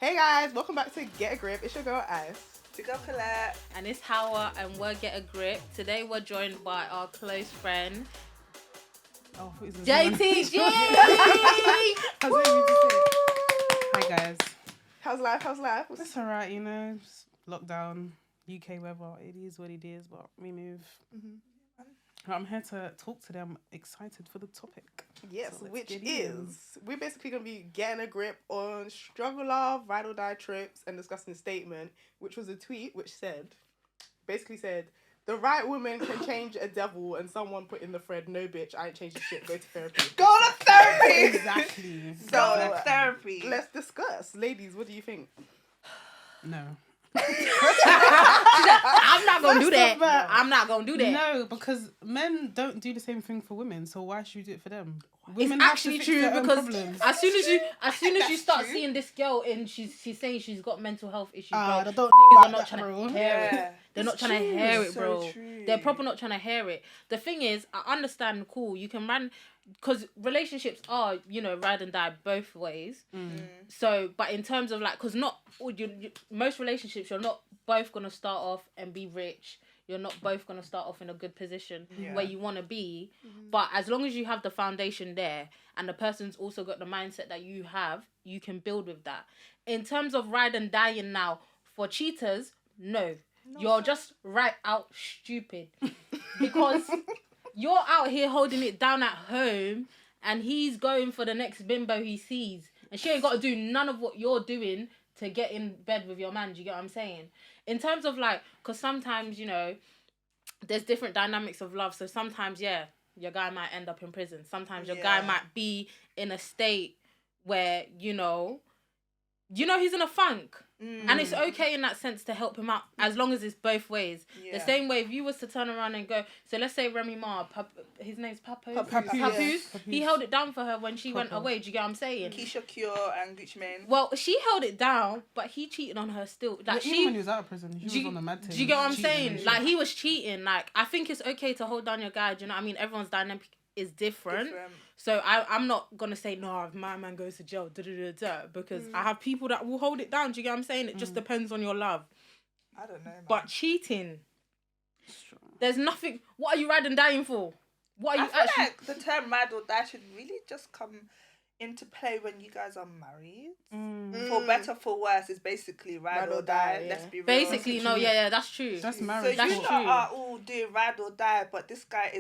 Hey guys, welcome back to Get a Grip. It's your girl Ice. To go Colette. And it's Hawa, and we're Get a Grip. Today we're joined by our close friend, JTG! Hi guys. How's life? It's alright, it's lockdown, UK weather, it is what it is, but we move. Mm-hmm. I'm here to talk to them, excited for the topic. Yes, so which is, we're basically going to be getting a grip on struggle love, ride or die trips, and discussing a statement, which was a tweet which basically said, the right woman can change a devil, and someone put in the thread, no bitch, I ain't changing shit, go to therapy. Go to therapy! Exactly. Go to therapy. Let's discuss. Ladies, what do you think? No. I'm not gonna do that. I'm not gonna do that. No, because men don't do the same thing for women, so why should you do it for them? It's actually true because as soon as you start seeing this girl and she's saying she's got mental health issues, bro, they don't niggas know are not trying to hear it. They're not trying to hear it, bro. They're proper not trying to hear it. The thing is, I understand, cool, you can run, because relationships are, ride and die both ways. So, but in terms of because most relationships, you're not both going to start off and be rich. You're not both going to start off in a good position where you want to be. But as long as you have the foundation there and the person's also got the mindset that you have, you can build with that. In terms of ride and dying now, for cheaters, no. You're just right out stupid. Because you're out here holding it down at home and he's going for the next bimbo he sees. And she ain't got to do none of what you're doing to get in bed with your man. Do you get what I'm saying? In terms of because sometimes, there's different dynamics of love. So sometimes, your guy might end up in prison. Sometimes your guy might be in a state where, he's in a funk. And it's okay in that sense to help him out as long as it's both ways. The same way if you was to turn around and go, so let's say Remy Ma, his name's Papoose. He held it down for her when she went away. Do you get what I'm saying? Keisha Cure and Gucci Mane. Well, she held it down, but he cheated on her still. Even when he was out of prison, he was on the mad thing. Do you get what I'm saying? He was cheating. I think it's okay to hold down your guy. Do you know what I mean? Everyone's dynamic is different. So I'm not gonna say no if my man goes to jail because I have people that will hold it down. Do you get what I'm saying? It just depends on your love. I don't know, man. But cheating, there's nothing. What are you riding dying for? What are you I feel like the term ride or die should really just come into play when you guys are married. For better, for worse, it's basically ride or die. Let's be real. Basically, no, that's true. That's marriage. So you are all doing ride or die, but this guy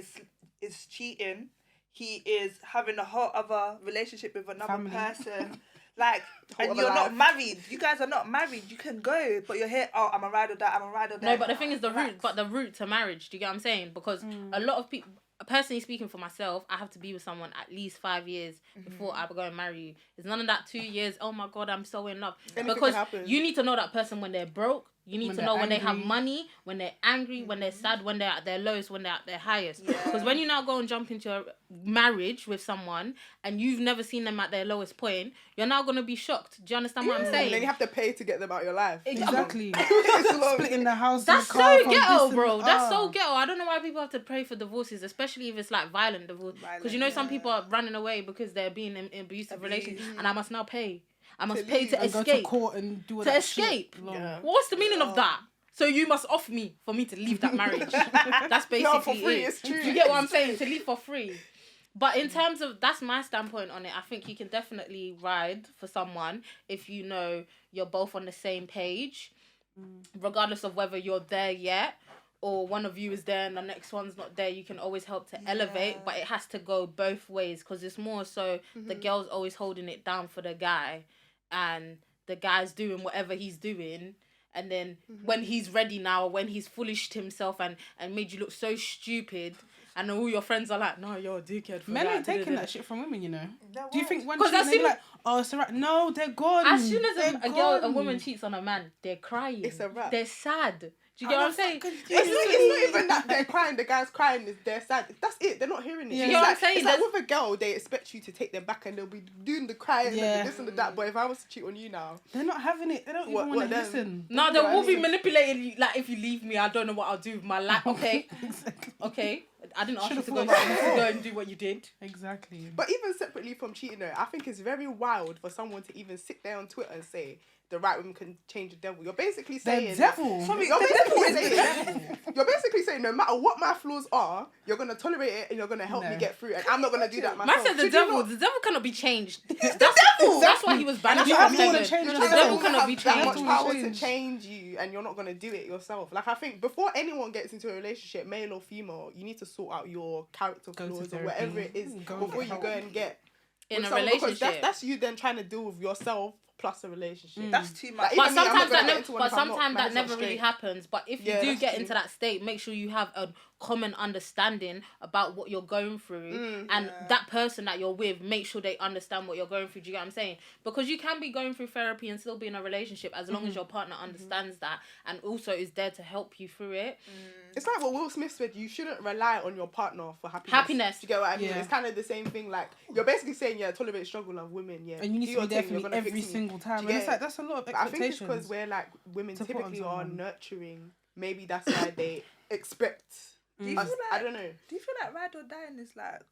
is cheating. He is having a whole other relationship with another person. And you're not married. You guys are not married. You can go, but you're here. Oh, I'm a ride or die. No, but the thing is the route to marriage. Do you get what I'm saying? Because a lot of people, personally speaking for myself, I have to be with someone at least 5 years before I go and marry you. It's none of that 2 years. Oh my God, I'm so in love. Because you need to know that person when they're broke. You need to know when they have money, when they're angry, when they're sad, when they're at their lowest, when they're at their highest. Because when you now go and jump into a marriage with someone and you've never seen them at their lowest point, you're now going to be shocked. Do you understand what I'm saying? And then you have to pay to get them out of your life. Exactly. Splitting the house. That's so ghetto, bro. That's so ghetto. I don't know why people have to pray for divorces, especially if it's violent divorce. Because some people are running away because they're being in abusive relations, and I must now pay. I must pay to escape. Go to court and do all that escape. What's the meaning of that? So you must offer me for me to leave that marriage. That's basically no, for free, it. It's true. Do you get what I'm saying? To leave for free. But in terms of, that's my standpoint on it. I think you can definitely ride for someone if you know you're both on the same page, regardless of whether you're there yet or one of you is there and the next one's not there. You can always help to elevate, but it has to go both ways because it's more so the girl's always holding it down for the guy and the guy's doing whatever he's doing. And then when he's ready now, when he's foolished himself and made you look so stupid, and all your friends are like, no, you're a dickhead. Men ain't taking that shit from women, Do you think one cheat, they be like, oh, it's alright? No, they're gone. As soon as a woman cheats on a man, they're crying. It's a wrap. They're sad. Do you get what I'm saying? It's not even that they're crying. The guy's crying. They're sad. That's it. They're not hearing it. You know what I'm saying? It's like with a girl, they expect you to take them back and they'll be doing the crying and this and that. But if I was to cheat on you now, they're not having it. They don't even want to listen. No, they will be manipulating you. If you leave me, I don't know what I'll do with my life. Okay, exactly. Okay. I didn't ask you to go and do what you did. Exactly. But even separately from cheating, though, I think it's very wild for someone to even sit there on Twitter and say the right woman can change the devil. You're basically saying... The devil? You're basically saying no matter what my flaws are, you're going to tolerate it and you're going to help me get through it. And I'm not going to do that myself. Man said the devil cannot be changed. He's the devil! That's why he was banished from heaven. The devil cannot be changed. That much power to change you and you're not going to do it yourself. Like, I think before anyone gets into a relationship, male or female, you need to sort out your character flaws or whatever it is before you go and get in a relationship. Because that's you then trying to deal with yourself plus a relationship. That's too much. But sometimes that never really happens. But if you do get into that state, make sure you have a common understanding about what you're going through, and that person that you're with, make sure they understand what you're going through. Do you get what I'm saying? Because you can be going through therapy and still be in a relationship as long as your partner understands that and also is there to help you through it. It's like what Will Smith said, you shouldn't rely on your partner for happiness. Do you get what I mean? It's kind of the same thing. Like, you're basically saying, tolerate struggle of women, and you need to be there for me every single time. And it's like, that's a lot of expectations. I think it's because we're like, women typically are nurturing. Maybe that's why they expect us. I don't know. Do you feel like ride or dying is like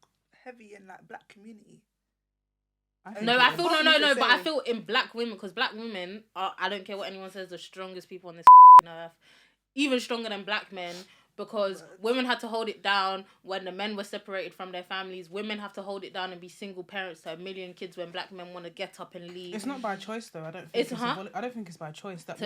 heavy in like black community? But I feel in black women, because black women are, I don't care what anyone says, the strongest people on this earth, even stronger than black men. Because women had to hold it down when the men were separated from their families. Women have to hold it down and be single parents to 1 million kids when black men want to get up and leave. It's not by choice though. I don't think it's by choice that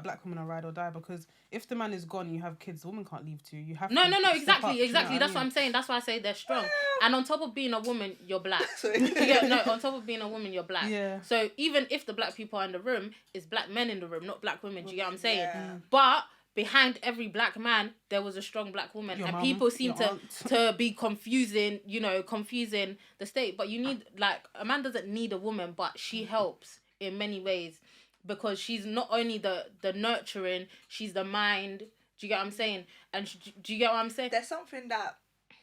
black women are ride or die, because if the man is gone and you have kids, the woman can't leave too. You have to exactly. That's what I'm saying. That's why I say they're strong. And on top of being a woman, you're black. On top of being a woman, you're black. Yeah. So even if the black people are in the room, it's black men in the room, not black women. Do you get what I'm saying? But behind every black man, there was a strong black woman. People seem to be confusing the state. But you need, like, a man doesn't need a woman, but she helps in many ways. Because she's not only the nurturing, she's the mind. Do you get what I'm saying? And do you get what I'm saying? There's something that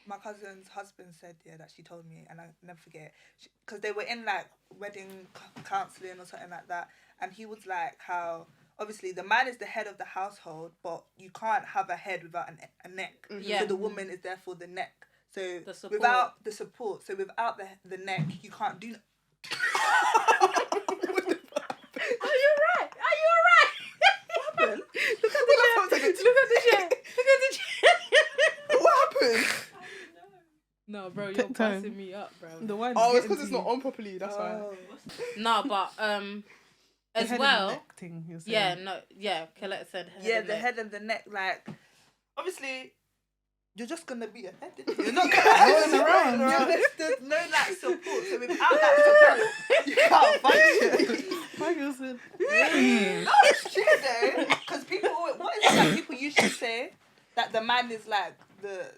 my cousin's husband said, that she told me, and I never forget. Because they were in, like, wedding counselling or something like that. And he was like, how... Obviously, the man is the head of the household, but you can't have a head without a neck. So the woman is therefore the neck. So without the support, so without the neck, you can't do... Are you alright? What happened? Look at the chair. What happened? No, bro, you're passing me up, bro. It's because it's not on properly. That's why. No, but as well. Colette said. The head and the neck. Like, obviously, you're just gonna be a head. You're not gonna around. There's no like support. So without that support, you can't function. No, it's true though. Because people, what is it that people usually say that the man is like the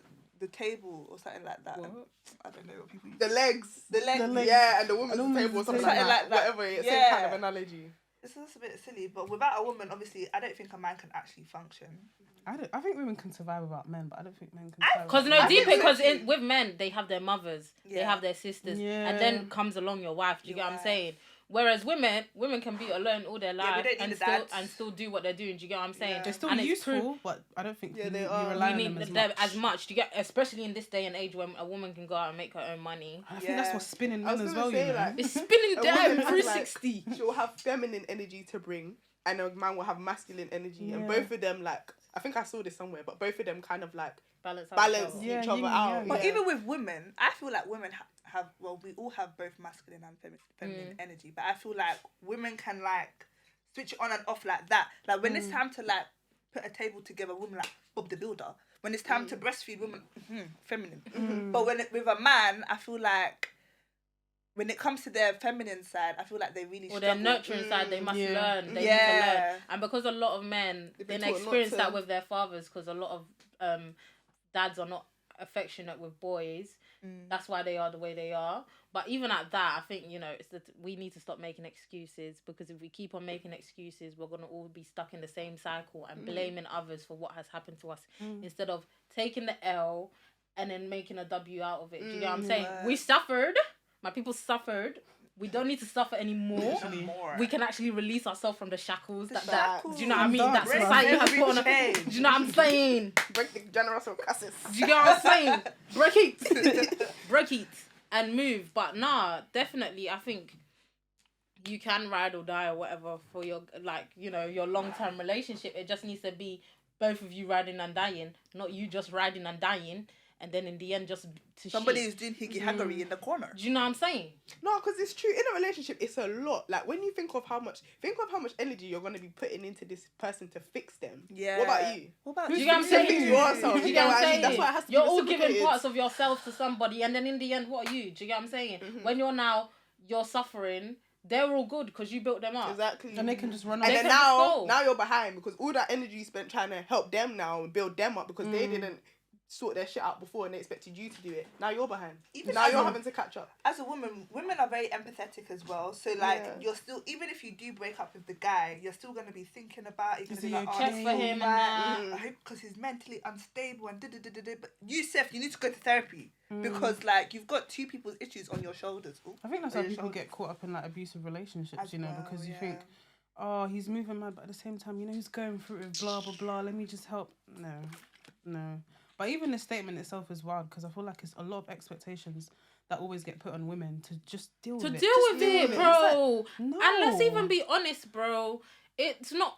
table or something like that. What? I don't know what people use. The legs. Yeah, and the woman's table or something like that. Whatever, it's same kind of analogy. It's just a bit silly, but without a woman, obviously, I don't think a man can actually function. I think women can survive without men, but I don't think men can survive. Because with men, they have their mothers, they have their sisters, and then comes along your wife. Do you get what I'm saying? Whereas women can be alone all their life and still do what they're doing. Do you get what I'm saying? They're still useful, but I don't think you rely on them as much. Do you get, especially in this day and age when a woman can go out and make her own money. I think that's what's spinning men as well. It's spinning down 360. She'll have feminine energy to bring, and a man will have masculine energy, and both of them, like, I think I saw this somewhere, but both of them kind of like balance each other out. But even with women, I feel like women we all have both masculine and feminine energy, but I feel like women can like switch it on and off like that. Like when it's time to like put a table together, women like Bob the Builder. When it's time to breastfeed, women feminine. But with a man, I feel like when it comes to their feminine side, I feel like they really struggle. Or their nurturing side, they must learn. They need to learn. And because a lot of men, they experience that with their fathers, because a lot of dads are not affectionate with boys. That's why they are the way they are. But even at that, I think, it's that we need to stop making excuses, because if we keep on making excuses, we're going to all be stuck in the same cycle and blaming others for what has happened to us instead of taking the L and then making a W out of it. Do you know what I'm saying? We suffered. My people suffered. We don't need to suffer anymore. We can actually release ourselves from the shackles. Do you know what I mean? That society has put on. Do you know what I'm saying? Break the generational curses. Do you know what I'm saying? Break it, and move. But nah, definitely, I think you can ride or die or whatever for your, like, you know, your long-term relationship. It just needs to be both of you riding and dying, not you just riding and dying, and then in the end just to somebody shit. is doing higgy haggery in the corner. Do you know what I'm saying? No, because it's true. In a relationship, it's a lot. Like, when you think of how much energy you're going to be putting into this person to fix them. Yeah. What about you? What about Do you get what I'm saying? Fix yourself. Do you get what I'm saying? That's why it has to be You're all giving reciprocated. parts of yourself to somebody, and then in the end, what are you? Do you get what I'm saying? When you're suffering, they're all good because you built them up. Exactly. And they can just run And off. then now you're behind because all that energy you spent trying to help them now and build them up because they didn't sort their shit out before and they expected you to do it. Now you're behind. Now you're having to catch up. As a woman, women are very empathetic as well. So like you're still, even if you do break up with the guy, you're still gonna be thinking about it. You're gonna be like, check for him and that. I hope because he's mentally unstable and But you, Seth, you need to go to therapy because like you've got two people's issues on your shoulders. Ooh, I think that's how people get caught up in like abusive relationships, you know, because you think, oh, he's moving mad, but at the same time, you know, he's going through it with blah blah blah. Let me just help. No. But even the statement itself is wild because I feel like it's a lot of expectations that always get put on women to just deal with it. Deal with it, bro. Like, no. And let's even be honest, bro. It's not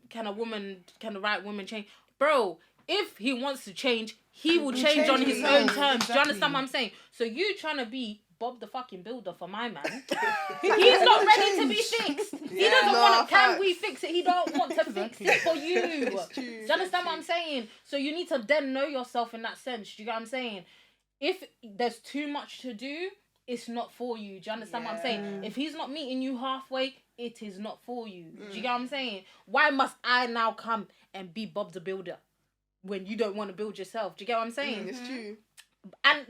can a right woman change, bro? If he wants to change, he will change on his own terms. Exactly. Do you understand what I'm saying? So you trying to be Bob the fucking Builder for my man? He's not ready to be fixed. He doesn't want to. Can we fix it? He don't want to fix it for you. Do you understand what I'm saying? So you need to then know yourself in that sense. Do you get what I'm saying? If there's too much to do, it's not for you. Do you understand what I'm saying? If he's not meeting you halfway, it is not for you. Do you get what I'm saying? Why must I now come and be Bob the Builder when you don't want to build yourself? Do you get what I'm saying? It's true. And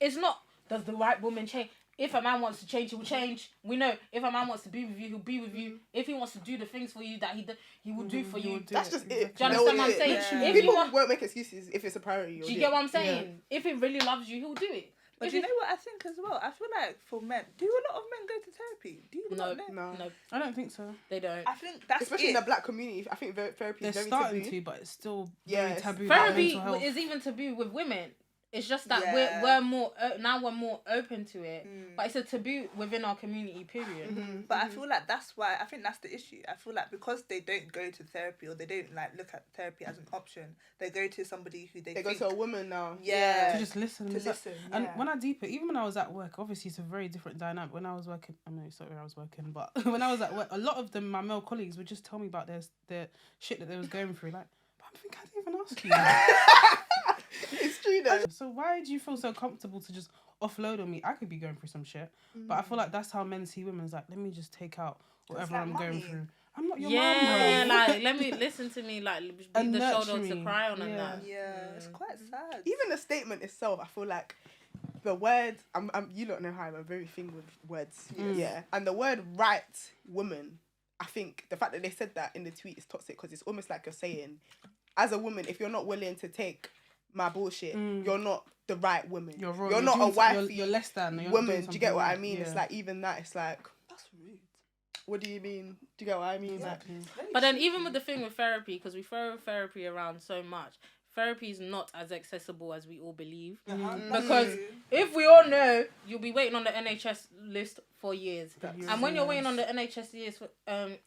it's not, does the right woman change? If a man wants to change, he will change. We know if a man wants to be with you, he'll be with you. If he wants to do the things for you that he will do for you. That's just it. Do you understand what I'm saying? If People won't make excuses if it's a priority. Do you get what I'm saying? If he really loves you, he'll do it. But do you know what I think as well? I feel like for men, do a lot of men go to therapy? Do you not know? No, I don't think so. they don't. I think that's especially in the black community. I think therapy is They're very starting taboo. to, but it's still very taboo. Therapy is even taboo with women. It's just that we're more now we're more open to it, but it's a taboo within our community. Period. But I feel like that's why I think that's the issue. I feel like because they don't go to therapy or they don't like look at therapy as an option, they go to somebody who they go to a woman now. Yeah, to just listen. To listen. And when I deep it, even when I was at work, obviously it's a very different dynamic. When I was working, I know it's not where I was working, but when I was at work, a lot of them, my male colleagues, would just tell me about their shit that they was going through. Like, but I think I didn't even ask you. It's true though. So why do you feel so comfortable to just offload on me? I could be going through some shit, but I feel like that's how men see women. It's like, let me just take out whatever I'm going through. I'm not your mom, bro. Like, let me listen to me, like, be the shoulder to cry on and that. Yeah, it's quite sad. Even the statement itself, I feel like the word, you don't know how I'm a very thing with words. Yeah. And the word right woman, I think the fact that they said that in the tweet is toxic because it's almost like you're saying, as a woman, if you're not willing to take my bullshit, you're not the right woman. You're not a wifey. You're less than woman. Do you get what I mean? Yeah. It's like, even that, it's like, That's rude. what do you mean? Do you get what I mean? Exactly. But then even with the thing with therapy, because we throw therapy around so much, therapy is not as accessible as we all believe. Because if we all know, you'll be waiting on the NHS list for years. And when you're waiting on the NHS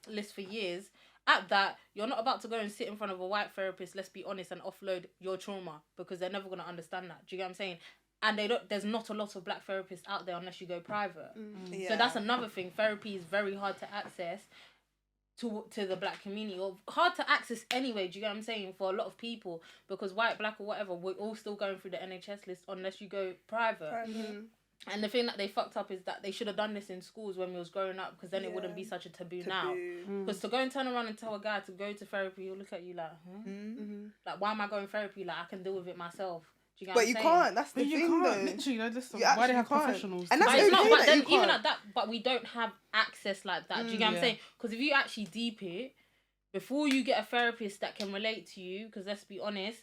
list for years, at that, you're not about to go and sit in front of a white therapist, let's be honest, and offload your trauma because they're never going to understand that. Do you get what I'm saying? And there's not a lot of black therapists out there unless you go private. So that's another thing. Therapy is very hard to access to the black community, or hard to access anyway, do you get what I'm saying, for a lot of people, because white, black or whatever, we're all still going through the NHS list unless you go private. And the thing that they fucked up is that they should have done this in schools when we was growing up, because then it wouldn't be such a taboo now. Because to go and turn around and tell a guy to go to therapy, he'll look at you like, like, why am I going therapy? Like, I can deal with it myself. Do you get what I'm saying? Can't. That's the But you thing, can't. though. Literally, You why they have can't. professionals? And that's But it's not. okay But that then you even can't. at that, but we don't have access like that. Do you get what I'm saying? Because if you actually deep it, before you get a therapist that can relate to you, because let's be honest,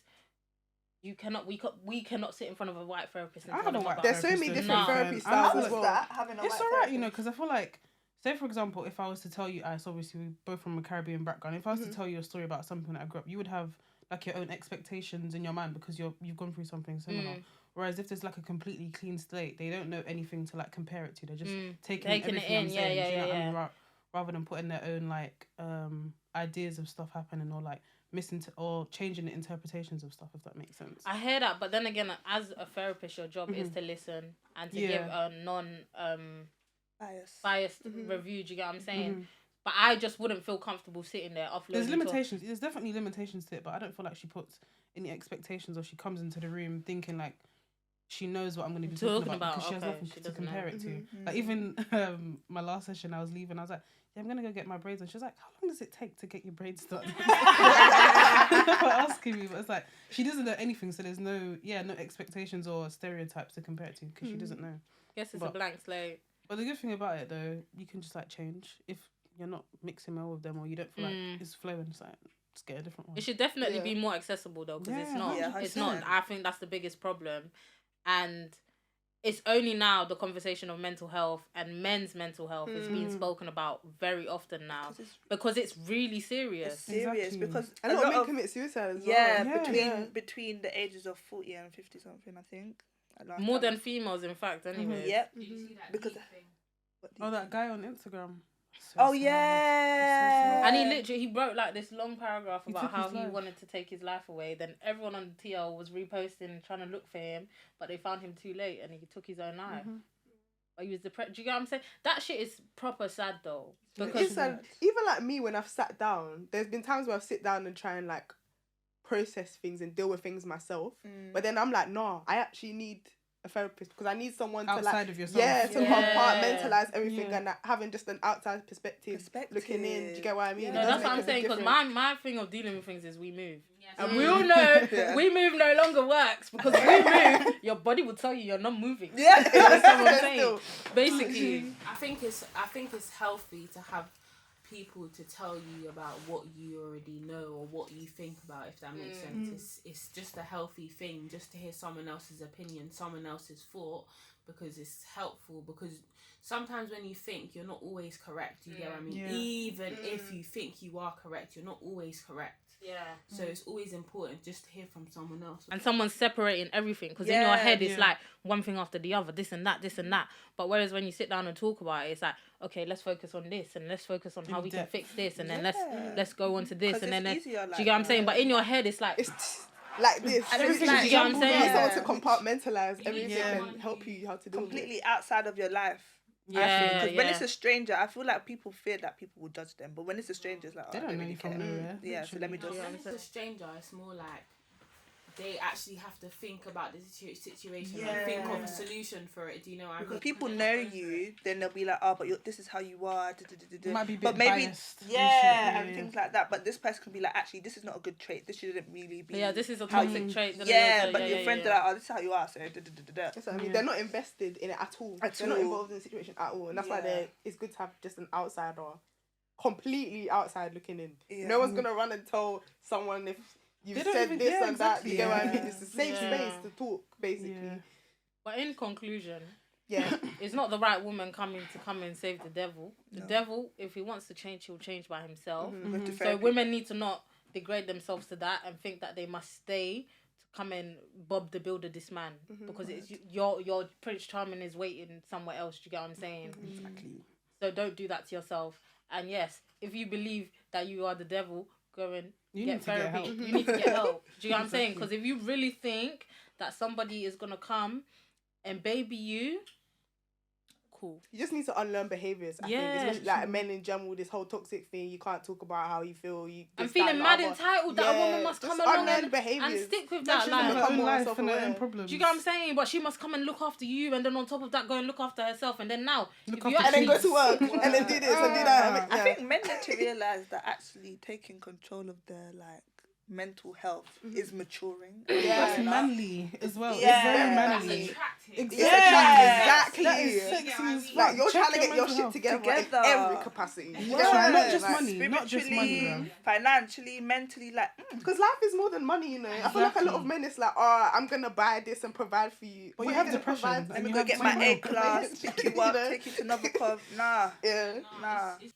you cannot. We cannot sit in front of a white therapist. And I tell have a them white about There's so many therapist, different No. therapy I styles feel as well. It's alright, you know, because I feel like, say for example, if I was to tell you, Ice, obviously we're both from a Caribbean background. If I was to tell you a story about something that I grew up, you would have like your own expectations in your mind because you've gone through something similar. Whereas if there's like a completely clean slate, they don't know anything to like compare it to. They're just taking Taking everything it in, I'm saying. yeah, do you know what I yeah. mean? Rather than putting their own like ideas of stuff happening or like or changing the interpretations of stuff, if that makes sense. I hear that, but then again, as a therapist, your job is to listen and to give a biased review. Do you get what I'm saying? But I just wouldn't feel comfortable sitting there offloading. There's limitations. There's definitely limitations to it, but I don't feel like she puts any expectations or she comes into the room thinking like she knows what I'm going to be talking about because she has nothing to compare it to. Like even my last session, I was leaving. I was like, yeah, I'm going to go get my braids done. She was like, how long does it take to get your braids done? For asking me, but it's like she doesn't know anything, so there's no expectations or stereotypes to compare it to because she doesn't know. Guess it's a blank slate. But the good thing about it though, you can just like change if you're not mixing well with them or you don't feel like it's flowing. It's like just get a different one. It should definitely be more accessible though, because it's not. It's not. I think that's the biggest problem, and it's only now the conversation of mental health and men's mental health is being spoken about very often now because it's really serious. It's serious because a lot of men commit suicide as well. Yeah, between the ages of 40 and 50 something, I think. More than females, in fact. Anyway. Yep. Did you see that because that guy on Instagram. And he wrote like this long paragraph about how he wanted to take his life away. Then everyone on the TL was reposting, trying to look for him, but they found him too late and he took his own life. But he was depressed. Do you get what I'm saying? That shit is proper sad though. Because it's sad. Even like me, when I've sat down, there's been times where I've sit down and try and like process things and deal with things myself. But then I'm like, no, I actually need a therapist because I need someone outside to like of yourself. to compartmentalize everything and having just an outside perspective looking in. Do you get what I mean? No, that's what I'm saying, because my thing of dealing with things is we move. And we all know we move no longer works because we move, your body will tell you you're not moving. Yeah. That's what I'm saying. Basically. I think it's healthy to have people to tell you about what you already know or what you think about, if that makes sense. It's just a healthy thing just to hear someone else's opinion, someone else's thought, because it's helpful. Because sometimes when you think, you're not always correct. You get what I mean? Even if you think you are correct, you're not always correct. Yeah. So it's always important just to hear from someone else. And someone's separating everything, because in your head it's like one thing after the other, this and that. But whereas when you sit down and talk about it, it's like, okay, let's focus on this and let's focus on how we can fix this, and then let's go on to this, and then do you get what I'm saying? But in your head it's like like this. And it's everything, like, you get what I'm saying? yeah. Someone to compartmentalize everything and help you how to do completely it. outside of your life. Because when it's a stranger, I feel like people fear that people will judge them. But when it's a stranger, it's like, they don't know you from nowhere. Yeah, so let me just. When it's a stranger, it's more like they actually have to think about the situation and think of a solution for it. Do you know what I mean? Because people know you, then they'll be like, oh, but this is how you are. Might be a bit but maybe, biased. and things like that. But this person can be like, actually, this is not a good trait. This shouldn't really be. Yeah, this is a toxic trait. But your friends are like, oh, this is how you are. So That's what I mean. They're not invested in it at all. They're not involved in the situation at all, and that's why it's good to have just an outsider, completely outside looking in. Yeah. No one's gonna run and tell someone if you said this and that. You get what I mean? It's a safe space to talk, basically. Yeah. But in conclusion, it's not the right woman come and save the devil. The devil, if he wants to change, he'll change by himself. So women need to not degrade themselves to that and think that they must stay to come and Bob the Builder this man, because it's your Prince Charming is waiting somewhere else. Do you get what I'm saying? Exactly. So don't do that to yourself. And yes, if you believe that you are the devil, go and get therapy. You need to get help. Do you know what I'm saying? Because if you really think that somebody is gonna come and baby you, cool. You just need to unlearn behaviours. I think, especially like men in general. This whole toxic thing. You can't talk about how you feel. I'm feeling mad entitled that a woman must come along and stick with that. Like her own life and her own problems. Do you get what I'm saying? But she must come and look after you, and then on top of that, go and look after herself, and then now and then go to work and then do this and do that. I think men need to realise that actually taking control of their mental health is maturing. It's manly as well. It's very manly. Exactly. That is sexy as fuck. Like, you're trying to get your shit together in every capacity. Not just money. Not just money. Financially, mentally, because life is more than money, you know. I feel like a lot of men, it's like, oh, I'm gonna buy this and provide for you. But you have depression. Let me go get my A class, pick you up, take you to Novikov. Nah.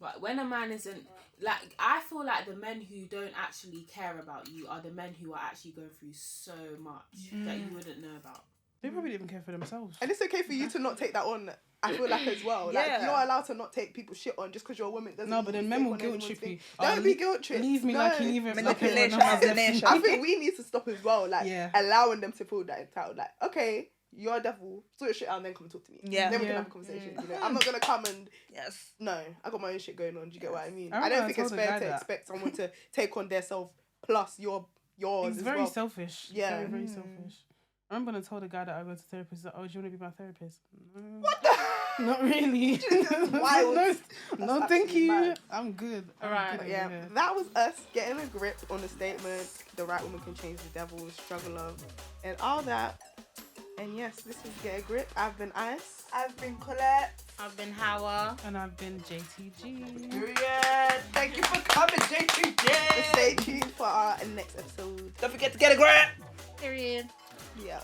But when a man isn't, like, I feel like the men who don't actually care about you are the men who are actually going through so much that you wouldn't know about. They probably didn't even care for themselves. And it's okay for you to not take that on. I feel like as well. Like you're not allowed to not take people's shit on just because you're a woman. No, but then men will guilt trip you. Don't be guilt tripped. Leave me like you leave it. Manipulation Like of the nation. I think we need to stop as well. Like allowing them to feel that entitled. Like, okay, you're a devil. Sort your shit out and then come and talk to me. Yeah. Then we can have a conversation. You know, I'm not gonna come and no, I got my own shit going on. Do you get what I mean? I I don't think told it's the fair guy to that. expect someone to take on their self plus yours. It's as very well. selfish. Yeah. Very, very selfish. I remember I told a guy that I go to therapist, like, oh, do you want to be my therapist? No. What the? Not really. Wild. No, thank you. Mad. I'm good. Alright. But yeah, that was us getting a grip on the statement, the right woman can change the devil, struggle of, and all that. And yes, this is Get a Grip. I've been Ice. I've been Colette. I've been Hawa. And I've been JTG. Period. Thank you for coming, JTG. Stay tuned for our next episode. Don't forget to get a grip. Period. Yeah.